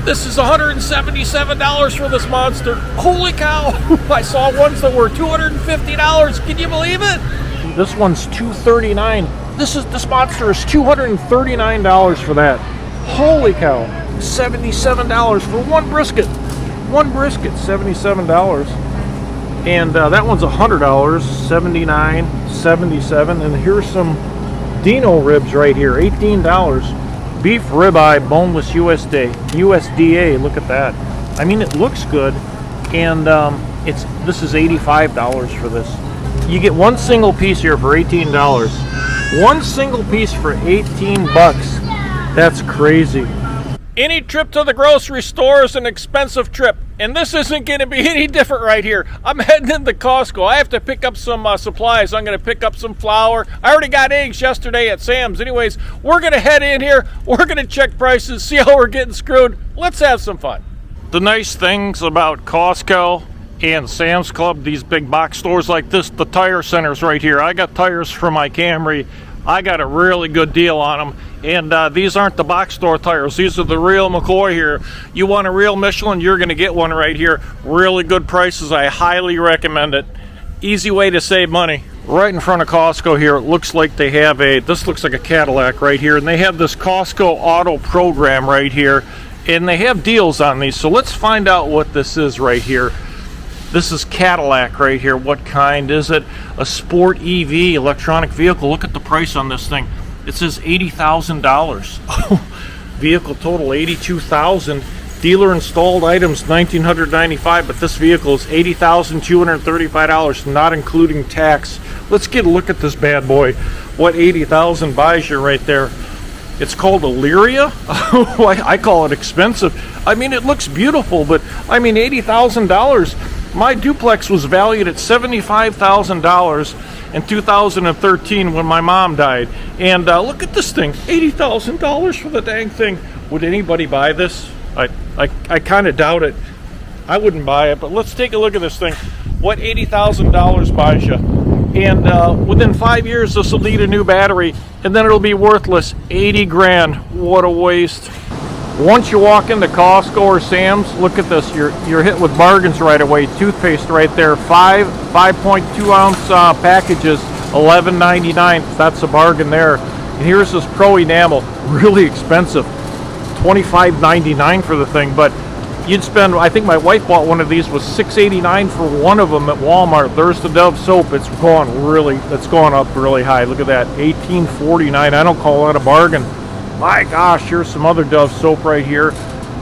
This is $177 for this monster. Holy cow! I saw ones that were $250. Can you believe it? This one's $239. This monster is $239 for that. Holy cow! $77 for one brisket. One brisket, $77. And that one's $100. $79, $77. And here's some Dino ribs right here. $18. Beef ribeye, boneless USDA. Look at that. I mean, it looks good, and this is $85 for this. You get one single piece here for $18. One single piece for 18 bucks. That's crazy. Any trip to the grocery store is an expensive trip, and this isn't going to be any different right here. I'm heading into Costco. I have to pick up some supplies. I'm going to pick up some flour. I already got eggs yesterday at Sam's. Anyways, we're going to head in here. We're going to check prices, see how we're getting screwed. Let's have some fun. The nice things about Costco and Sam's Club, these big box stores like this, the tire centers right here. I got tires for my Camry. I got a really good deal on them. And these aren't the box store tires. These are the real McCoy here. You want a real Michelin, you're going to get one right here. Really good prices. I highly recommend it. Easy way to save money. Right in front of Costco here, it looks like they have this looks like a Cadillac right here. And they have this Costco Auto program right here. And they have deals on these. So let's find out what this is right here. This is Cadillac right here. What kind is it? A sport EV, electronic vehicle. Look at the price on this thing. It says $80,000. Vehicle total $82,000. Dealer installed items $1,995, but this vehicle is $80,235, not including tax. Let's get a look at this bad boy. What $80,000 buys you right there? It's called a Lyria. I call it expensive. I mean, it looks beautiful, but I mean $80,000. My duplex was valued at $75,000 in 2013 when my mom died. And look at this thing, $80,000 for the dang thing. Would anybody buy this? I kind of doubt it. I wouldn't buy it, but let's take a look at this thing. What $80,000 buys you? And within 5 years, this will need a new battery, and then it'll be worthless. 80 grand. What a waste. Once you walk into Costco or Sam's, look at this. You're hit with bargains right away. Toothpaste right there. 5.2 ounce packages, $11.99. That's a bargain there. And here's this Pro Enamel, really expensive, $25.99 for the thing. But you'd spend, I think my wife bought one of these, was $6.89 for one of them at Walmart. There's the Dove soap. It's gone up really high. Look at that, $18.49. I don't call that a bargain. My gosh, here's some other Dove soap right here.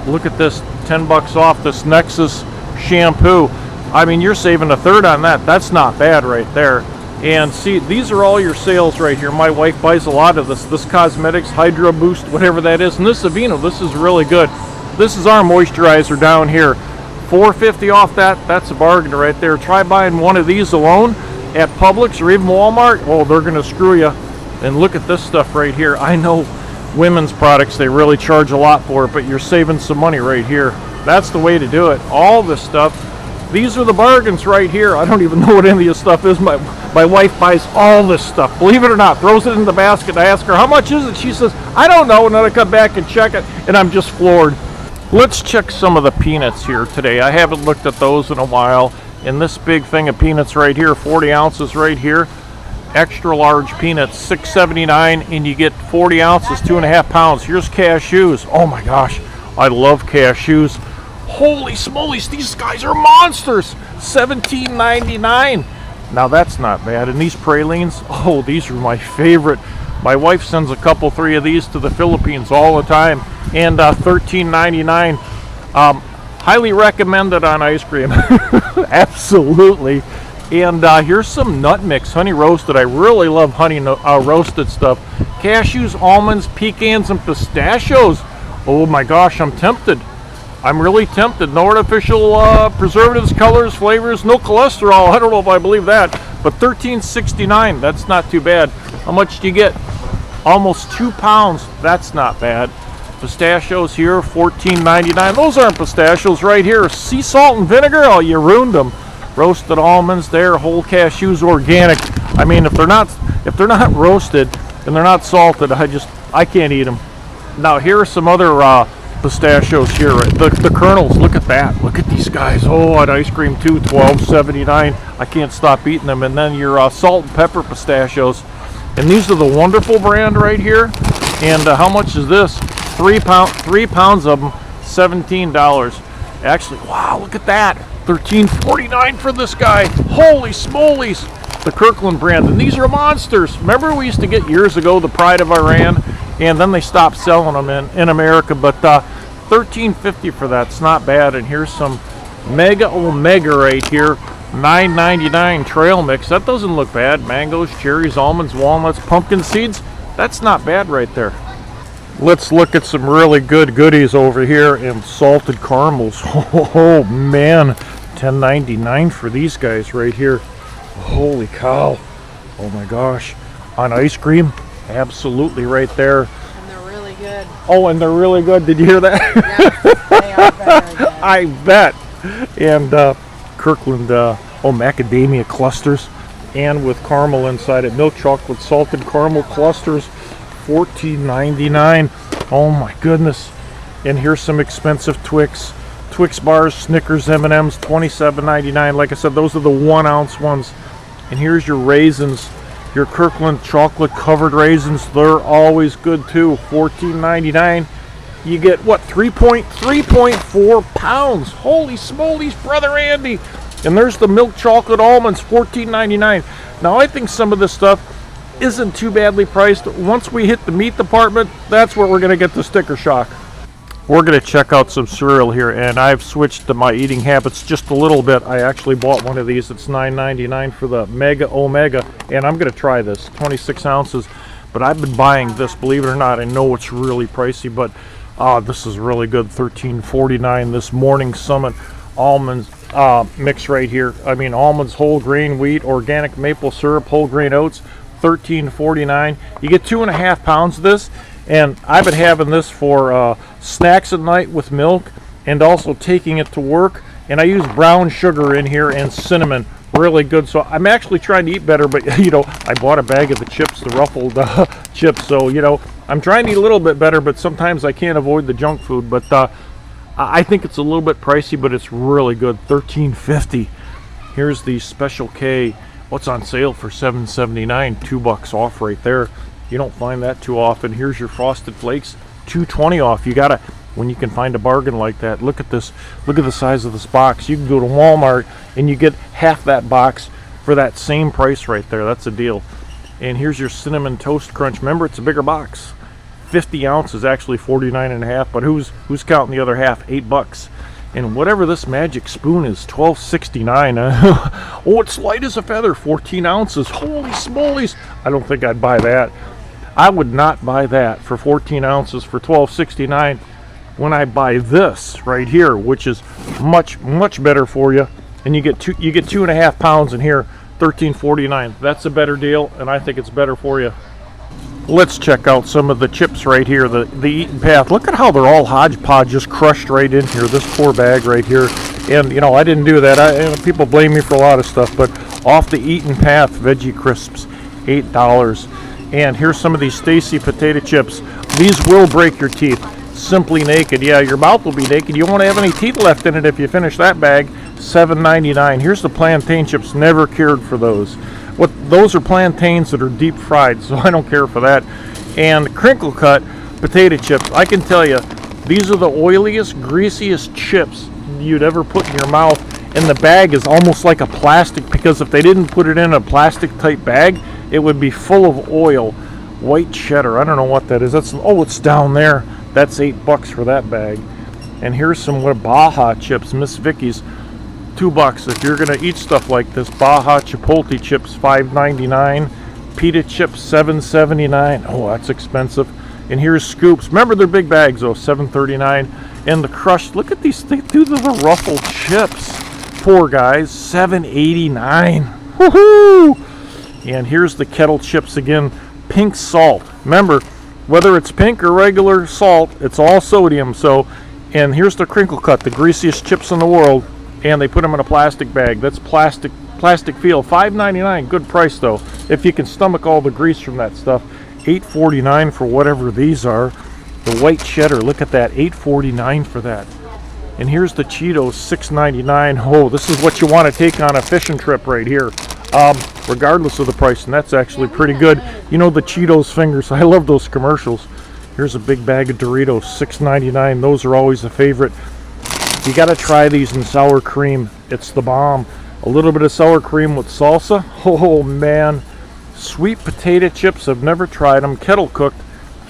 Look at this, 10 bucks off this Nexus shampoo. I mean, you're saving a third on that. That's not bad right there. And see, these are all your sales right here. My wife buys a lot of this. This Cosmetics Hydro Boost, whatever that is. And this Aveeno, this is really good. This is our moisturizer down here. $4.50 off that. That's a bargain right there. Try buying one of these alone at Publix or even Walmart. Oh, they're going to screw you. And look at this stuff right here. I know women's products, they really charge a lot for it, but you're saving some money right here. That's the way to do it. All this stuff, these are the bargains right here. I don't even know what any of this stuff is. My wife buys all this stuff, believe it or not, throws it in the basket. I ask her, how much is it? She says, I don't know, and then I come back and check it, and I'm just floored. Let's check some of the peanuts here today. I haven't looked at those in a while. And this big thing of peanuts right here, 40 ounces right here. Extra large peanuts, $6.79, and you get 40 ounces, 2.5 pounds. Here's cashews. Oh my gosh, I love cashews. Holy smolies, these guys are monsters. $17.99. Now that's not bad. And these pralines, oh, these are my favorite. My wife sends a couple, 3 of these to the Philippines all the time. And $13.99. Highly recommended on ice cream. Absolutely. And here's some nut mix, honey roasted. I really love honey roasted stuff. Cashews, almonds, pecans, and pistachios. Oh my gosh, I'm tempted. I'm really tempted. No artificial preservatives, colors, flavors, no cholesterol. I don't know if I believe that. But $13.69, that's not too bad. How much do you get? Almost 2 pounds. That's not bad. Pistachios here, $14.99. Those aren't pistachios right here. Sea salt and vinegar. Oh, you ruined them. Roasted almonds there, whole cashews, organic. I mean, if they're not roasted and they're not salted, I can't eat them. Now here are some other pistachios here. The kernels, look at that. Look at these guys. Oh, and ice cream too, $12.79. I can't stop eating them. And then your salt and pepper pistachios. And these are the Wonderful brand right here. And how much is this? 3 pounds of them, $17. Actually, wow, look at that. $13.49 for this guy. Holy smolies. The Kirkland brand. And these are monsters. Remember we used to get years ago the Pride of Iran? And then they stopped selling them in America. But $13.50 for that. It's not bad. And here's some Mega Omega right here. $9.99 trail mix. That doesn't look bad. Mangoes, cherries, almonds, walnuts, pumpkin seeds. That's not bad right there. Let's look at some really good goodies over here in salted caramels. Oh man, $10.99 for these guys right here. Holy cow. Oh my gosh. On ice cream, absolutely right there. And they're really good. Oh, and they're really good. Did you hear that? Yes, they are very good. I bet. And Kirkland, macadamia clusters, and with caramel inside it. Milk chocolate salted caramel clusters, $14.99. Oh my goodness. And here's some expensive Twix bars, Snickers, M&Ms, $27.99. Like I said, those are the 1 ounce ones. And here's your raisins, your Kirkland chocolate covered raisins. They're always good too, $14.99. You get what, 3.4 pounds. Holy smolies, brother Andy. And there's the milk chocolate almonds, $14.99. Now I think some of this stuff isn't too badly priced. Once we hit the meat department, that's where we're going to get the sticker shock. We're going to check out some cereal here, and I've switched to my eating habits just a little bit. I actually bought one of these. It's $9.99 for the Mega Omega, and I'm going to try this, 26 ounces. But I've been buying this, believe it or not. I know it's really pricey, but this is really good, $13.49. This Morning Summit almonds mix right here. I mean, almonds, whole grain wheat, organic maple syrup, whole grain oats, $13.49. You get 2.5 pounds of this, and I've been having this for snacks at night with milk, and also taking it to work. And I use brown sugar in here and cinnamon. Really good. So I'm actually trying to eat better, but you know, I bought a bag of the chips, the ruffled chips. So you know, I'm trying to eat a little bit better, but sometimes I can't avoid the junk food. But I think it's a little bit pricey, but it's really good. $13.50. Here's the Special K. What's on sale for $7.79? $2 off right there. You don't find that too often. Here's your Frosted Flakes, $2.20 off. You gotta, when you can find a bargain like that. Look at this. Look at the size of this box. You can go to Walmart and you get half that box for that same price right there. That's a deal. And here's your Cinnamon Toast Crunch. Remember, it's a bigger box. 50 ounces, actually $49.50. But who's counting the other half? $8. And whatever this magic spoon is, $12.69. Oh, it's light as a feather, 14 ounces. Holy smolies. I don't think I'd buy that. I would not buy that for 14 ounces for $12.69 when I buy this right here, which is much better for you. And you get 2.5 pounds in here, $13.49. That's a better deal, and I think it's better for you. Let's check out some of the chips right here, the Eaton Path. Look at how they're all hodgepodge, just crushed right in here. This poor bag right here. And you know, I didn't do that. People blame me for a lot of stuff, but off the Eaton Path Veggie Crisps, $8. And here's some of these Stacy potato chips. These will break your teeth. Simply Naked. Yeah, your mouth will be naked. You won't have any teeth left in it if you finish that bag. $7.99. Here's the plantain chips. Never cared for those. Those are plantains that are deep fried, so I don't care for that. And crinkle cut potato chips. I can tell you, these are the oiliest, greasiest chips you'd ever put in your mouth. And the bag is almost like a plastic, because if they didn't put it in a plastic type bag, it would be full of oil. White cheddar. I don't know what that is. It's down there. That's $8 for that bag. And here's some Baja chips, Miss Vicky's. $2 if you're gonna eat stuff like this. Baja Chipotle chips, $5.99. Pita chips, $7.79. Oh, that's expensive. And here's Scoops. Remember, they're big bags though, $7.39. And the crushed, look at these things. These are the ruffled chips. Poor guys, $7.89. Woohoo! And here's the kettle chips again. Pink salt. Remember, whether it's pink or regular salt, it's all sodium. So, and here's the crinkle cut, the greasiest chips in the world. And they put them in a plastic bag. That's plastic feel. $5.99. Good price though, if you can stomach all the grease from that stuff. $8.49 for whatever these are. The white cheddar, look at that, $8.49 for that. And here's the Cheetos, $6.99. Oh, this is what you want to take on a fishing trip right here. Regardless of the price, and that's actually pretty good. You know the Cheetos fingers, I love those commercials. Here's a big bag of Doritos, $6.99. Those are always a favorite. You got to try these in sour cream. It's the bomb. A little bit of sour cream with salsa. Oh man. Sweet potato chips, I've never tried them. Kettle cooked,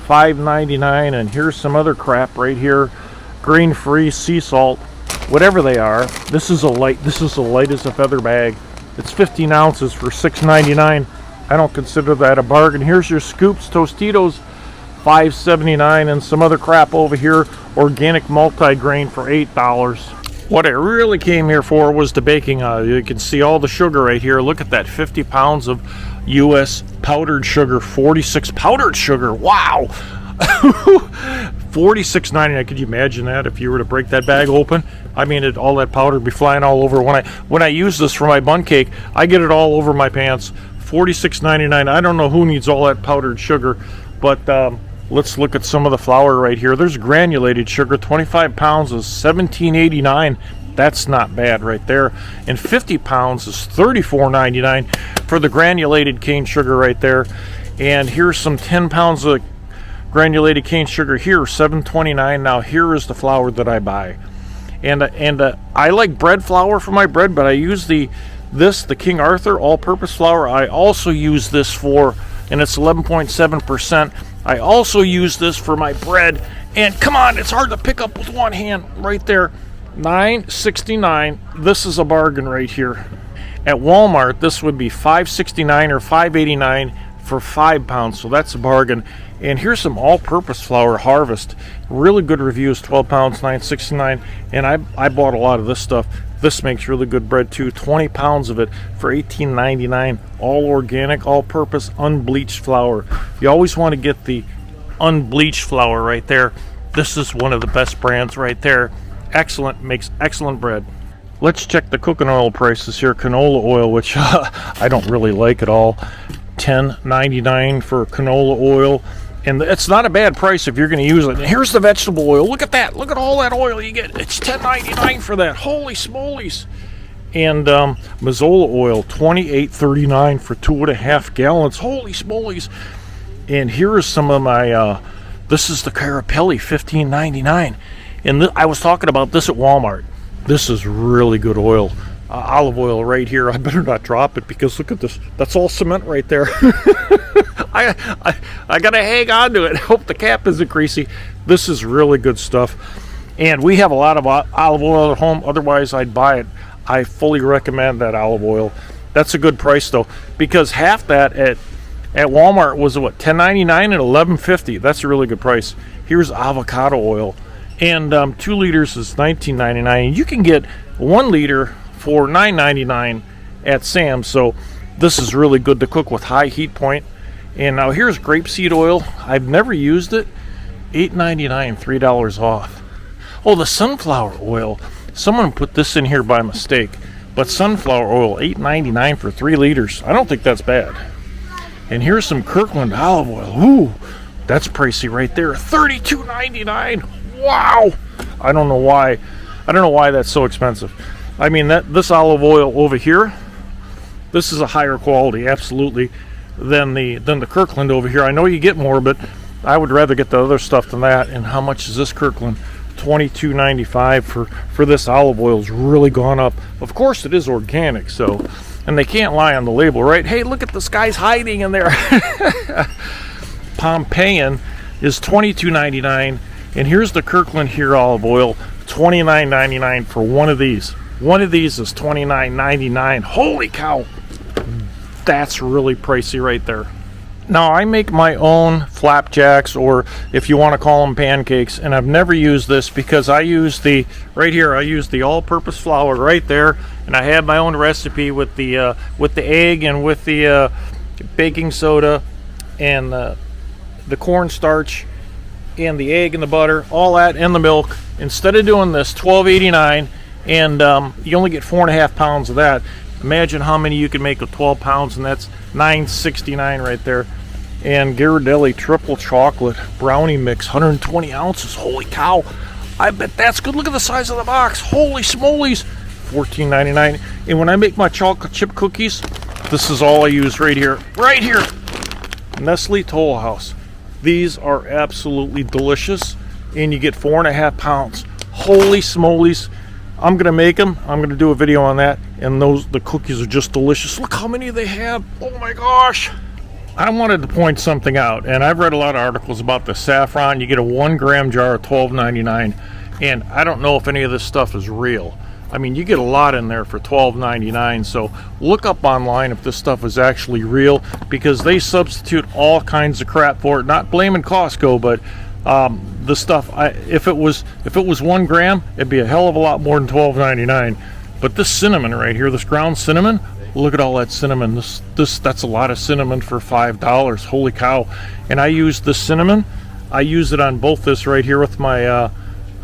$5.99. And here's some other crap right here. Grain-free sea salt, whatever they are. This is a light as a feather bag. It's 15 ounces for $6.99. I don't consider that a bargain. Here's your Scoops Tostitos, $5.79, and some other crap over here. Organic multi-grain for $8. What I really came here for was the baking. You can see all the sugar right here. Look at that, 50 pounds of U.S. powdered sugar, 46 powdered sugar. Wow. $46.99. Could you imagine that if you were to break that bag open? I mean, all that powder would be flying all over. When I use this for my bun cake, I get it all over my pants. $46.99. I don't know who needs all that powdered sugar, but let's look at some of the flour right here. There's granulated sugar, 25 pounds is $17.89. That's not bad right there. And 50 pounds is $34.99 for the granulated cane sugar right there. And here's some 10 pounds of granulated cane sugar here, $7.29. Now here is the flour that I buy, and I like bread flour for my bread, but I use the King Arthur all-purpose flour. I also use this for, and it's 11.7%. I also use this for my bread, and come on, it's hard to pick up with one hand right there. $9.69. This is a bargain right here. At Walmart, this would be $5.69 or $5.89 for 5 pounds, so that's a bargain. And here's some all-purpose flour, Harvest. Really good reviews, 12 pounds, $9.69. And I bought a lot of this stuff. This makes really good bread too. 20 pounds of it for $18.99. All organic, all-purpose, unbleached flour. You always want to get the unbleached flour right there. This is one of the best brands right there. Excellent, makes excellent bread. Let's check the cooking oil prices here. Canola oil, which I don't really like at all. $10.99 for canola oil. And it's not a bad price if you're going to use it. And here's the vegetable oil. Look at that. Look at all that oil you get. It's $10.99 for that. Holy smolies. And Mazola oil, $28.39 for 2.5 gallons. Holy smolies. And here is some of my, this is the Carapelli, $15.99. And I was talking about this at Walmart. This is really good oil. Olive oil right here. I better not drop it because look at this. That's all cement right there. I gotta hang on to it. Hope the cap isn't greasy. This is really good stuff. And we have a lot of olive oil at home. Otherwise, I'd buy it. I fully recommend that olive oil. That's a good price though, because half that at Walmart was what, $10.99 and $11.50. That's a really good price. Here's avocado oil, and 2 liters is $19.99. You can get 1 liter for $9.99 at Sam's. So this is really good to cook with high heat point. And now here's grapeseed oil. I've never used it. $8.99, $3 off. Oh, the sunflower oil. Someone put this in here by mistake. But sunflower oil, $8.99 for 3 liters. I don't think that's bad. And here's some Kirkland olive oil. Ooh, that's pricey right there. $32.99. Wow. I don't know why that's so expensive. I mean, this olive oil over here, this is a higher quality, absolutely, than the Kirkland over here. I know you get more, but I would rather get the other stuff than that. And how much is this Kirkland? $22.95 for this olive oil. Has really gone up. Of course, it is organic, so, and they can't lie on the label, right? Hey, look at this guy's hiding in there. Pompeian is $22.99, and here's the Kirkland here olive oil, $29.99 for one of these. One of these is $29.99. Holy cow! That's really pricey right there. Now, I make my own flapjacks, or if you want to call them pancakes, and I've never used this because I use the, right here, I use the all-purpose flour right there, and I have my own recipe with the egg and with the baking soda and the cornstarch and the egg and the butter, all that, and the milk. Instead of doing this, $12.89, and you only get 4.5 pounds of that. Imagine how many you can make with 12 pounds, and that's $9.69 right there. And Ghirardelli triple chocolate brownie mix, 120 ounces. Holy cow! I bet that's good. Look at the size of the box. Holy smolies! $14.99. And when I make my chocolate chip cookies, this is all I use right here. Right here! Nestle Toll House. These are absolutely delicious. And you get 4.5 pounds. Holy smolies! I'm gonna make them. I'm gonna do a video on that. And the cookies are just delicious. Look how many they have. Oh my gosh! I wanted to point something out, and I've read a lot of articles about the saffron. You get a 1 gram jar of $12.99, and I don't know if any of this stuff is real. I mean, you get a lot in there for $12.99, so look up online if this stuff is actually real, because they substitute all kinds of crap for it. Not blaming Costco, but the stuff, if it was 1 gram, it'd be a hell of a lot more than $12.99. But this cinnamon right here, this ground cinnamon, look at all that cinnamon. That's a lot of cinnamon for $5. Holy cow! And I use the cinnamon. I use it on both this right here with my.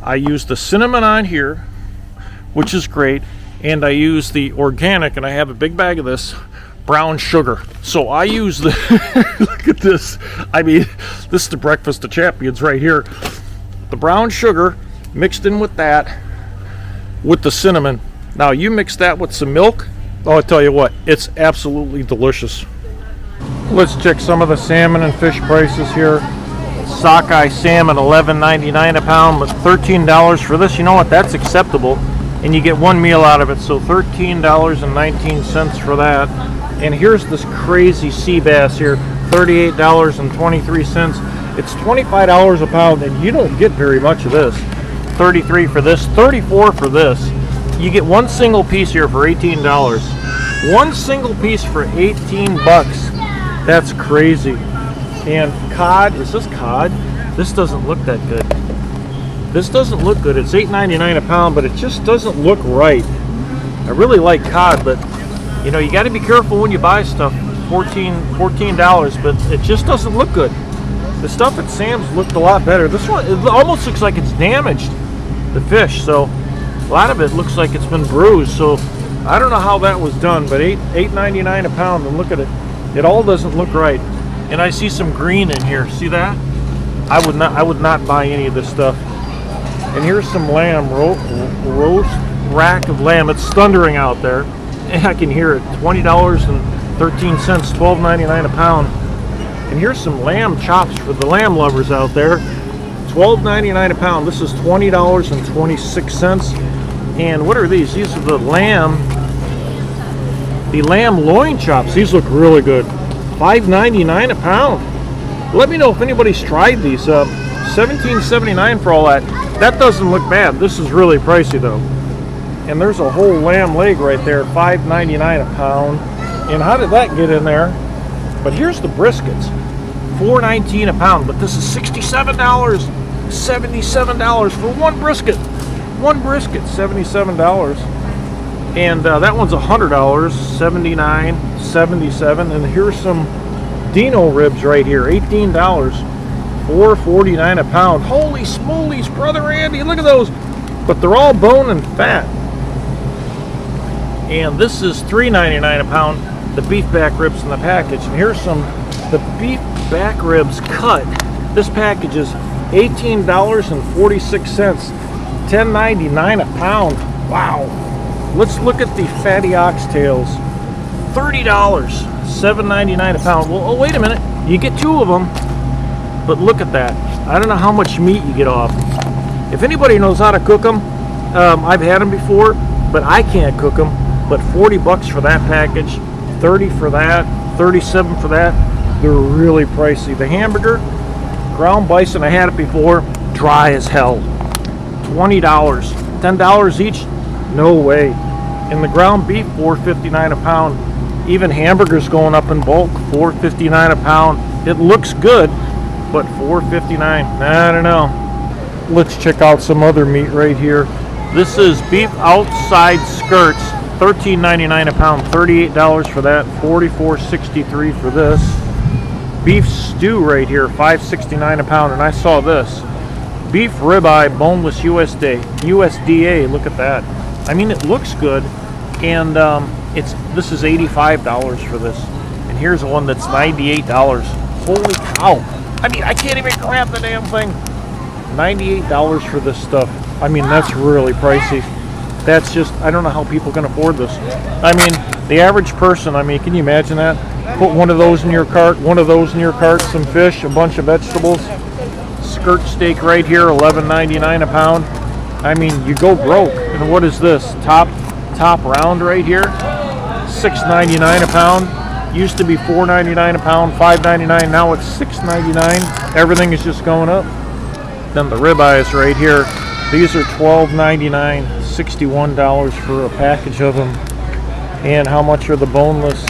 I use the cinnamon on here, which is great, and I use the organic, and I have a big bag of this brown sugar. So I use the. Look at this. I mean, this is the breakfast of champions right here. The brown sugar mixed in with that, with the cinnamon. Now you mix that with some milk. Oh, I tell you what, it's absolutely delicious. Let's check some of the salmon and fish prices here. Sockeye salmon, $11.99 a pound, but $13 for this. You know what? That's acceptable, and you get one meal out of it. So $13.19 for that. And here's this crazy sea bass here, $38.23. It's $25 a pound, and you don't get very much of this. $33 for this, $34 for this. You get one single piece here for $18. One single piece for 18 bucks. That's crazy. And cod, is this cod? This doesn't look that good. This doesn't look good. It's $8.99 a pound, but it just doesn't look right. I really like cod, but you know, you got to be careful when you buy stuff. $14, but it just doesn't look good. The stuff at Sam's looked a lot better. This one, it almost looks like it's damaged, the fish. So a lot of it looks like it's been bruised. So I don't know how that was done, but $8.99 a pound, and look at it. It all doesn't look right. And I see some green in here. See that? I would not buy any of this stuff. And here's some lamb, roast rack of lamb. It's thundering out there, and I can hear it. $20.13, $12.99 a pound. And here's some lamb chops for the lamb lovers out there. $12.99 a pound. This is $20.26. And what are these? These are the lamb loin chops. These look really good. $5.99 a pound. Let me know if anybody's tried these. $17.79 for all that. That doesn't look bad. This is really pricey though. And there's a whole lamb leg right there, $5.99 a pound. And how did that get in there? But here's the briskets, $4.19 a pound. But this is $67, $77 for one brisket. One brisket, $77. And that one's $100, $79, $77. And here's some Dino ribs right here, $18, $4.49 a pound. Holy smolies, Brother Andy, look at those. But they're all bone and fat. And this is $3.99 a pound, the beef back ribs in the package. And here's the beef back ribs cut. This package is $18.46, $10.99 a pound. Wow. Let's look at the fatty oxtails. $30, $7.99 a pound. Well, oh, wait a minute. You get two of them, but look at that. I don't know how much meat you get off. If anybody knows how to cook them, I've had them before, but I can't cook them. But $40 for that package, $30 for that, $37 for that. They're really pricey. The hamburger, ground bison, I had it before, dry as hell. $20, $10 each? No way. And the ground beef, $4.59 a pound. Even hamburgers going up in bulk, $4.59 a pound. It looks good, but $4.59, I don't know. Let's check out some other meat right here. This is beef outside skirts, $13.99 a pound, $38 for that, $44.63 for this. Beef stew right here, $5.69 a pound, and I saw this. Beef ribeye, boneless USDA, look at that. I mean, it looks good, and this is $85 for this. And here's one that's $98. Holy cow. I mean, I can't even grab the damn thing. $98 for this stuff. I mean, that's really pricey. That's just, I don't know how people can afford this. I mean, the average person, I mean, can you imagine that? Put one of those in your cart, one of those in your cart, some fish, a bunch of vegetables. Skirt steak right here, $11.99 a pound. I mean, you go broke. And what is this? Top round right here, $6.99 a pound. Used to be $4.99 a pound, $5.99. Now it's $6.99. Everything is just going up. Then the ribeyes right here. These are $12.99, $61 for a package of them. And how much are the boneless?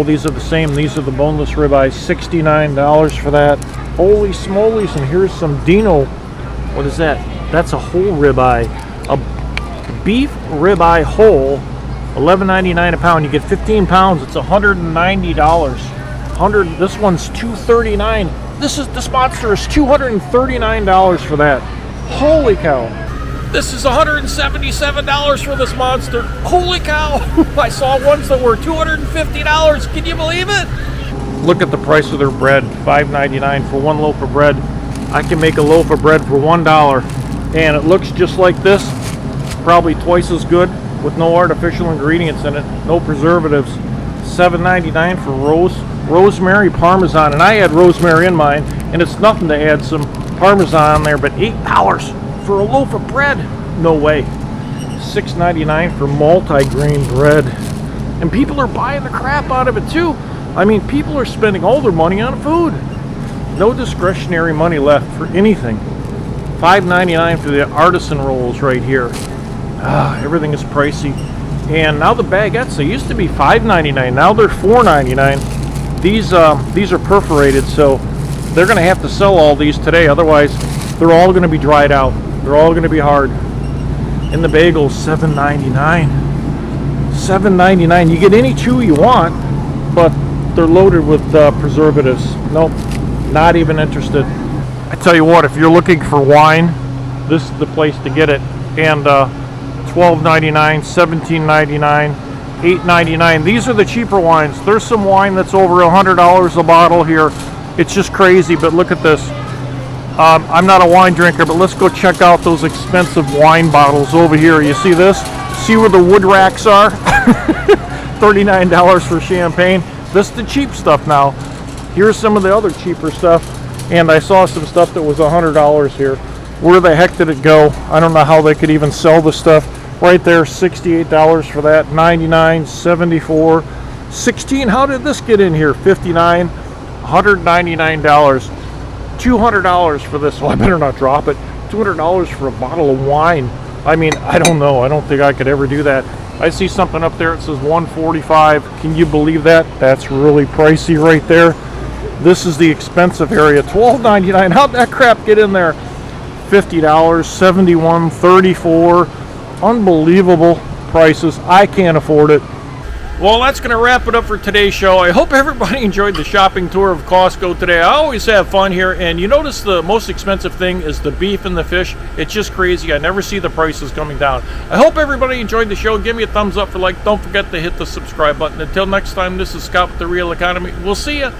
These are the same. These are the boneless ribeyes, $69 for that. Holy smolies! And here's some Dino. What is that? That's a whole ribeye, a beef ribeye whole, $11.99 a pound. You get 15 pounds. It's $190. This one's $239. This monster is $239 for that. Holy cow! This is $177 for this monster. Holy cow! I saw ones that were $250. Can you believe it? Look at the price of their bread. $5.99 for one loaf of bread. I can make a loaf of bread for $1, and it looks just like this. Probably twice as good with no artificial ingredients in it, no preservatives. $7.99 for rosemary Parmesan, and I had rosemary in mine, and it's nothing to add some Parmesan on there, but $8 for a loaf of bread. No way. $6.99 for multi-grain bread, and people are buying the crap out of it too. I mean, people are spending all their money on food. No discretionary money left for anything. $5.99 for the artisan rolls right here. Everything is pricey. And now the baguettes, they used to be $5.99. Now they're $4.99. These are perforated, so they're going to have to sell all these today. Otherwise, they're all going to be dried out. They're all going to be hard. And the bagels, $7.99. $7.99. You get any two you want, but they're loaded with preservatives. Nope, not even interested. I tell you what, if you're looking for wine, this is the place to get it. And $12.99, $17.99, $8.99. These are the cheaper wines. There's some wine that's over $100 a bottle here. It's just crazy, but look at this. I'm not a wine drinker, but let's go check out those expensive wine bottles over here. You see this? See where the wood racks are? $39 for champagne. This is the cheap stuff now. Here's some of the other cheaper stuff. And I saw some stuff that was $100 here. Where the heck did it go? I don't know how they could even sell this stuff. Right there, $68 for that. $99, $74, $16. How did this get in here? $59, $199. $200 for this. Well, I better not drop it. $200 for a bottle of wine. I mean, I don't know. I don't think I could ever do that. I see something up there. It says $145. Can you believe that? That's really pricey right there. This is the expensive area. $12.99. How'd that crap get in there? $50, $71, $34. Unbelievable prices. I can't afford it. Well, that's going to wrap it up for today's show. I hope everybody enjoyed the shopping tour of Costco today. I always have fun here, and you notice the most expensive thing is the beef and the fish. It's just crazy. I never see the prices coming down. I hope everybody enjoyed the show. Give me a thumbs up for like. Don't forget to hit the subscribe button. Until next time, this is Scott with The Real Economy. We'll see you.